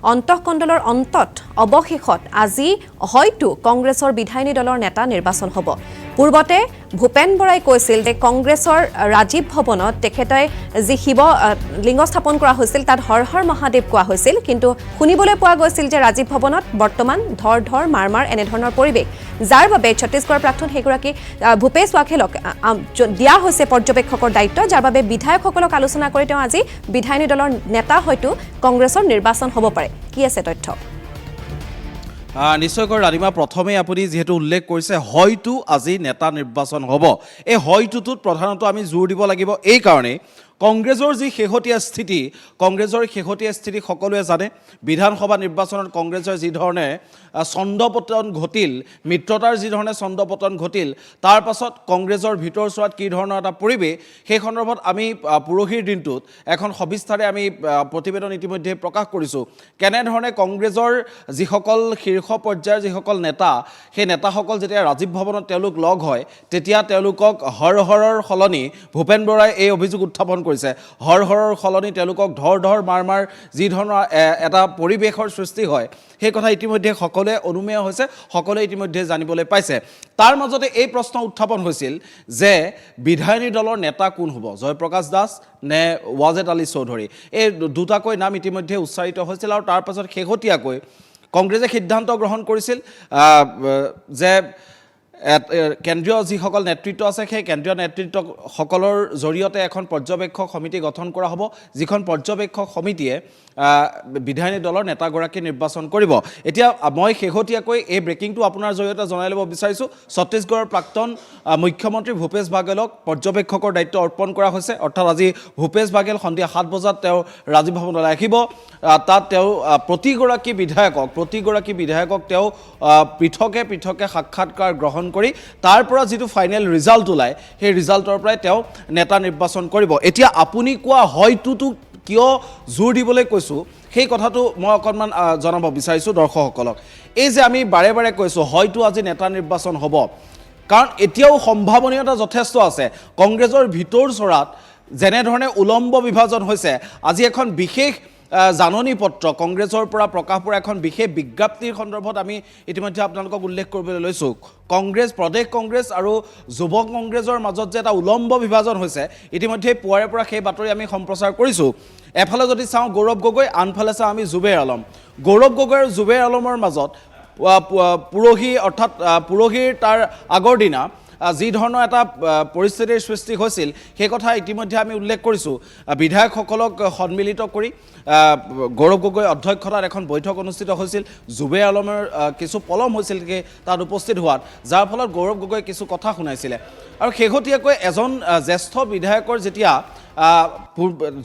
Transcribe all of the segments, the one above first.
অন্তঃকণ্ডলৰ অন্তত অৱশেষত আজি হয়তো কংগ্ৰেছৰ বিধায়িনী দলৰ নেতা নিৰ্বাচন হ'ব। পূৰ্বতে ভূপেন বৰাই কৈছিল যে কংগ্ৰেছৰ ৰাজীৱ ভৱনত তেখেতে যি শিৱ লিংগ স্থাপন কৰা হৈছিল তাত হৰ হৰ মহাদেৱ কোৱা হৈছিল, কিন্তু শুনিবলৈ পোৱা গৈছিল যে ৰাজীৱ ভৱনত বৰ্তমান ধৰ ধৰ মাৰ মাৰ এনেধৰণৰ পৰিৱেশ, যাৰ বাবে ছত্তীশগড়ৰ প্ৰাক্তন সেইগৰাকী ভূপেশ ৱাঘেলক দিয়া হৈছে পৰ্যবেক্ষকৰ দায়িত্ব, যাৰ বাবে বিধায়কসকলক আলোচনা কৰি তেওঁ আজি বিধায়িনী দলৰ নেতা হয়তো কংগ্ৰেছৰ নিৰ্বাচন হ'ব পাৰে। কি আছে তথ্য? নিশ্চয়কৈ ৰাণীমা, প্ৰথমে আপুনি যিহেতু উল্লেখ কৰিছে হয়তো আজি নেতা নিৰ্বাচন হ'ব, এই হয়তোটোত প্ৰধানতঃ আমি জোৰ দিব লাগিব এই কাৰণেই কংগ্ৰেছৰ যি শেহতীয়া স্থিতি সকলোৱে জানে। বিধানসভা নিৰ্বাচনত কংগ্ৰেছৰ যি ধৰণে ছন্দপতন ঘটিল, মিত্ৰতাৰ যি ধৰণে ছন্দপতন ঘটিল, তাৰ পাছত কংগ্ৰেছৰ ভিতৰচোৱাত কি ধৰণৰ এটা পৰিৱেশ, সেই সন্দৰ্ভত আমি পৰহিৰ দিনটোত এখন সবিস্তাৰে আমি প্ৰতিবেদন ইতিমধ্যে প্ৰকাশ কৰিছোঁ। কেনেধৰণে কংগ্ৰেছৰ যিসকল শীৰ্ষ পৰ্যায়ৰ যিসকল নেতা, সেই নেতাসকল যেতিয়া ৰাজীৱ ভৱনত তেওঁলোক লগ হয়, তেতিয়া তেওঁলোকক হৰ হৰৰ সলনি ভূপেন বৰাই এই অভিযোগ উত্থাপন কৰিছে, হৰ হৰৰ সলনি তেওঁলোকক ধৰ ধৰ মাৰ মাৰ যি ধৰণৰ এটা পৰিৱেশৰ সৃষ্টি হয়, সেই কথা ইতিমধ্যে সকলোৱে অনুমেয় হৈছে, সকলোৱে ইতিমধ্যে জানিবলৈ পাইছে। তাৰ মাজতে এই প্ৰশ্ন উত্থাপন হৈছিল যে বিধায়িনী দলৰ নেতা কোন হ'ব, জয়প্ৰকাশ দাস নে ৱাজেদ আলী চৌধুৰী, এই দুটাকৈ নাম ইতিমধ্যে উচ্চাৰিত হৈছিল। আৰু তাৰ পাছত শেহতীয়াকৈ কংগ্ৰেছে সিদ্ধান্ত গ্ৰহণ কৰিছিল যে কেন্দ্ৰীয় যিসকল নেতৃত্ব আছে সেই কেন্দ্ৰীয় নেতৃত্বসকলৰ জৰিয়তে এখন পৰ্যবেক্ষক সমিতি গঠন কৰা হ'ব, যিখন পৰ্যবেক্ষক সমিতিয়ে বিধায়িনী দলৰ নেতাগৰাকী নিৰ্বাচন কৰিব। এতিয়া মই শেহতীয়াকৈ এই ব্ৰেকিংটো আপোনাৰ জৰিয়তে জনাই ল'ব বিচাৰিছোঁ। ছত্তীশগড়ৰ প্ৰাক্তন মুখ্যমন্ত্ৰী ভূপেশ ৱাঘেলক পৰ্যবেক্ষকৰ দায়িত্ব অৰ্পণ কৰা হৈছে, অৰ্থাৎ আজি ভূপেশ ৱাঘেল সন্ধিয়া 7 বজাত তেওঁ ৰাজীৱ ভৱনলৈ আহিব। তাত তেওঁ প্ৰতিগৰাকী বিধায়কক তেওঁ পৃথকে সাক্ষাৎকাৰ গ্ৰহণ কৰি তাৰ পৰা যিটো ফাইনেল ৰিজাল্ট ওলায়, সেই ৰিজাল্টৰ পৰাই তেওঁ নেতা নিৰ্বাচন কৰিব। এতিয়া আপুনি কোৱা হয়তোটো কিয় জোৰ দিবলৈ কৈছোঁ, সেই কথাটো মই অকণমান জনাব বিচাৰিছোঁ দৰ্শকসকলক। এই যে আমি বাৰে বাৰে কৈছোঁ হয়তো আজি নেতা নিৰ্বাচন হ'ব, কাৰণ এতিয়াও সম্ভাৱনীয়তা যথেষ্ট আছে। কংগ্ৰেছৰ ভিতৰচৰাত যেনেধৰণে উলম্ব বিভাজন হৈছে, আজি এখন বিশেষ জাননী পত্ৰ কংগ্ৰেছৰ পৰা প্ৰকাশ পোৱা এখন বিশেষ বিজ্ঞপ্তিৰ সন্দৰ্ভত আমি ইতিমধ্যে আপোনালোকক উল্লেখ কৰিবলৈ লৈছোঁ। প্ৰদেশ কংগ্ৰেছ আৰু যুৱ কংগ্ৰেছৰ মাজত যে এটা উলম্ব বিভাজন হৈছে, ইতিমধ্যে পুৱাৰে পৰা সেই বাতৰি আমি সম্প্ৰচাৰ কৰিছোঁ। এফালে যদি চাওঁ গৌৰৱ গগৈ, আনফালে চাওঁ আমি জুবেৰ আলম। গৌৰৱ গগৈ আৰু জুবেৰ আলমৰ মাজত পৰহিৰ তাৰ আগৰ দিনা যি ধৰণৰ এটা পৰিস্থিতিৰ সৃষ্টি হৈছিল, সেই কথা ইতিমধ্যে আমি উল্লেখ কৰিছোঁ। বিধায়কসকলক সন্মিলিত কৰি গৌৰৱ গগৈ অধ্যক্ষতাত এখন বৈঠক অনুষ্ঠিত হৈছিল। জুবেৰ আলমৰ কিছু পলম হৈছিল তাত উপস্থিত হোৱাত, যাৰ ফলত গৌৰৱ গগৈ কিছু কথা শুনাইছিলে। আৰু শেহতীয়াকৈ এজন জ্যেষ্ঠ বিধায়কৰ যেতিয়া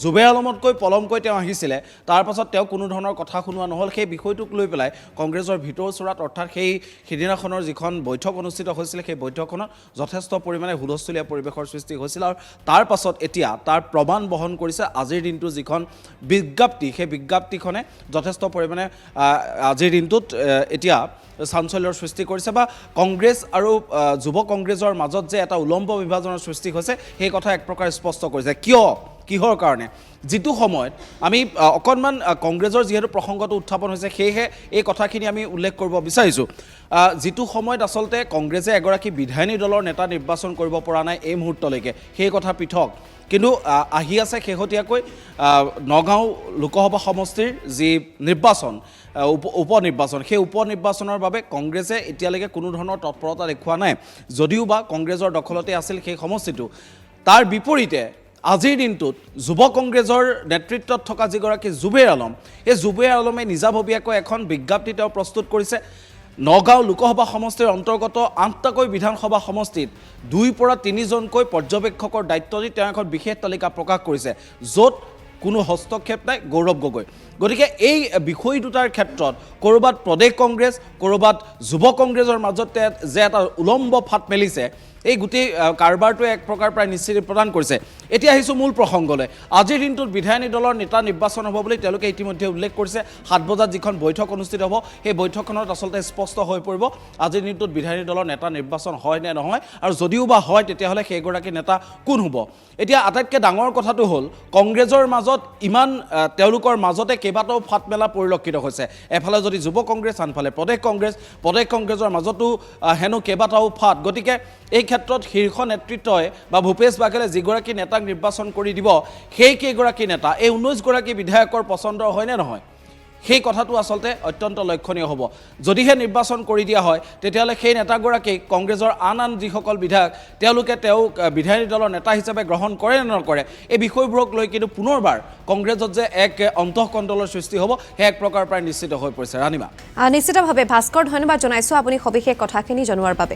জুবেৰ আলমতকৈ পলমকৈ তেওঁ আহিছিলে, তাৰ পাছত তেওঁ কোনো ধৰণৰ কথা শুনোৱা নহ'ল। সেই বিষয়টোক লৈ পেলাই কংগ্ৰেছৰ ভিতৰচৰাত, অৰ্থাৎ সেই সিদিনাখনৰ যিখন বৈঠক অনুষ্ঠিত হৈছিলে, সেই বৈঠকখনত যথেষ্ট পৰিমাণে হুলস্থুলীয়া পৰিৱেশৰ সৃষ্টি হৈছিল। আৰু তাৰ পাছত এতিয়া তাৰ প্ৰমাণ বহন কৰিছে আজিৰ দিনটোৰ যিখন বিজ্ঞপ্তি, সেই বিজ্ঞপ্তিখনে যথেষ্ট পৰিমাণে আজিৰ দিনটোত এতিয়া চাঞ্চল্যৰ সৃষ্টি কৰিছে, বা কংগ্ৰেছ আৰু যুৱ কংগ্ৰেছৰ মাজত যে এটা উলম্ব বিভাজনৰ সৃষ্টি হৈছে, সেই কথা এক প্ৰকাৰ স্পষ্ট কৰিছে। কিহৰ কাৰণে? যিটো সময়ত আমি অকণমান কংগ্ৰেছৰ যিহেতু প্ৰসংগটো উত্থাপন হৈছে, সেয়েহে এই কথাখিনি আমি উল্লেখ কৰিব বিচাৰিছোঁ। যিটো সময়ত আচলতে কংগ্ৰেছে এগৰাকী বিধায়িনী দলৰ নেতা নিৰ্বাচন কৰিব পৰা নাই এই মুহূৰ্তলৈকে, সেই কথা পৃথক। কিন্তু আহি আছে শেহতীয়াকৈ নগাঁও লোকসভা সমষ্টিৰ যি নিৰ্বাচন, উপনিৰ্বাচন, সেই উপনিৰ্বাচনৰ বাবে কংগ্ৰেছে এতিয়ালৈকে কোনো ধৰণৰ তৎপৰতা দেখুওৱা নাই, যদিও বা কংগ্ৰেছৰ দখলতে আছিল সেই সমষ্টিটো। তাৰ বিপৰীতে আজিৰ দিনটোত যুৱ কংগ্ৰেছৰ নেতৃত্বত থকা যিগৰাকী জুবেৰ আলম, এই জুবেৰ আলমে নিজাববীয়াকৈ এখন বিজ্ঞপ্তি তেওঁ প্ৰস্তুত কৰিছে। নগাঁও লোকসভা সমষ্টিৰ অন্তৰ্গত 8টাকৈ বিধানসভা সমষ্টিত 2 পৰা 3জনকৈ পৰ্যবেক্ষকৰ দায়িত্ব দি তেওঁ এখন বিশেষ তালিকা প্ৰকাশ কৰিছে, য'ত কোনো হস্তক্ষেপ নাই গৌৰৱ গগৈ। গতিকে এই বিষয় দুটাৰ ক্ষেত্ৰত ক'ৰবাত প্ৰদেশ কংগ্ৰেছ, ক'ৰবাত যুৱ কংগ্ৰেছৰ মাজতে যে এটা উলম্ব ফাট মেলিছে, এই গোটেই কাৰবাৰটোৱে এক প্ৰকাৰ প্ৰায় নিশ্চিতি প্ৰদান কৰিছে এতিয়া আহিছোঁ মূল প্ৰসংগলৈ আজিৰ দিনটোত বিধায়িনী দলৰ নেতা নিৰ্বাচন হ'ব বুলি তেওঁলোকে ইতিমধ্যে উল্লেখ কৰিছে 7 বজাত যিখন বৈঠক অনুষ্ঠিত হ'ব সেই বৈঠকখনত আচলতে স্পষ্ট হৈ পৰিব আজিৰ দিনটোত বিধায়িনী দলৰ নেতা নিৰ্বাচন হয় নে নহয় আৰু যদিও বা হয় তেতিয়াহ'লে সেইগৰাকী নেতা কোন হ'ব এতিয়া আটাইতকৈ ডাঙৰ কথাটো হ'ল কংগ্ৰেছৰ মাজত ইমান তেওঁলোকৰ মাজতে কেইবাটাও ফাট মেলা পৰিলক্ষিত হৈছে এফালে যদি যুৱ কংগ্ৰেছ আনফালে প্ৰদেশ কংগ্ৰেছৰ মাজতো হেনো কেইবাটাও ফাট গতিকে এই ক্ষেত্ৰত শীৰ্ষ নেতৃত্বই বা ভূপেশ বাঘেলে যিগৰাকী নেতাক নিৰ্বাচন কৰি দিব সেই কেইগৰাকী নেতা এই 19 গৰাকী বিধায়কৰ পচন্দৰ হয় নে নহয় সেই কথাটো আচলতে অত্যন্ত লক্ষণীয় হ'ব যদিহে নিৰ্বাচন কৰি দিয়া হয় তেতিয়াহ'লে সেই নেতাগৰাকীক কংগ্ৰেছৰ আন যিসকল বিধায়ক তেওঁলোকে তেওঁক বিধায়িনী দলৰ নেতা হিচাপে গ্ৰহণ কৰে নে নকৰে এই বিষয়বোৰক লৈ কিন্তু পুনৰবাৰ কংগ্ৰেছত যে এক অন্তঃকণ্ডলৰ সৃষ্টি হ'ব সেই এক প্ৰকাৰ প্ৰায় নিশ্চিত হৈ পৰিছে ৰাণীমা নিশ্চিতভাৱে ভাস্কৰ ধন্যবাদ জনাইছোঁ আপুনি সবিশেষ কথাখিনি জনোৱাৰ বাবে